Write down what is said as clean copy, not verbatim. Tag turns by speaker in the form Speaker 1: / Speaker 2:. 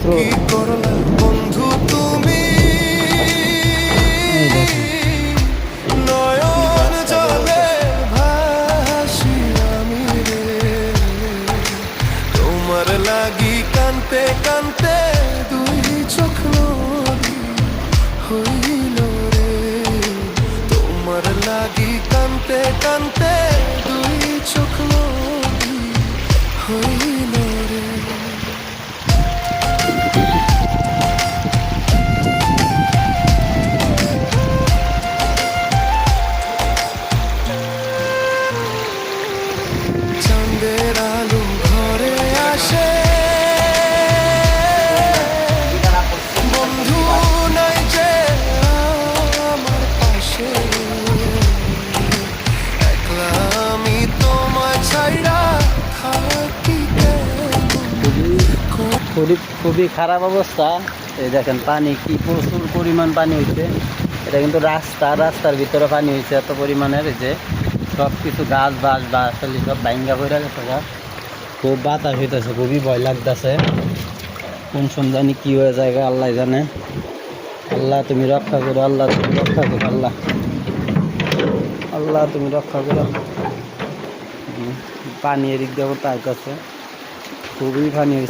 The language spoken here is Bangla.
Speaker 1: কি করলা বন্ধু তুমি নয়ন জলে ভাসি আমি রে তোমার লাগি কানতে কানতে দুই চোখ নদী হইল রে তোমার লাগি কানতে কানতে দুই চোখ নদী হইল রে চাঁদের আলো ঘরে আসে বন্ধু নাই যে আমার পাশে একলা আমি তোমায় ছাইড়া থাকি
Speaker 2: খুবই খারাপ অবস্থা। এই দেখেন পানি কি প্রচুর পরিমাণ পানি হয়েছে। এটা কিন্তু রাস্তার ভিতরে পানি হয়েছে এত পরিমাণের যে সব কিছু গাছ বাস বা আসলে সব ভাঙ্গা পড়ে গেছে। খুব বাতাস হইতেছে, খুবই ভয় লাগতেছে। কোন সন্ধানী কি হয়ে যায় আল্লাহ জানে। আল্লাহ তুমি রক্ষা করো, আল্লাহ তুমি রক্ষা করো, আল্লাহ আল্লাহ তুমি রক্ষা করো। পানি এদিক দিয়ে তার কাছে খুবই পানি হয়েছে।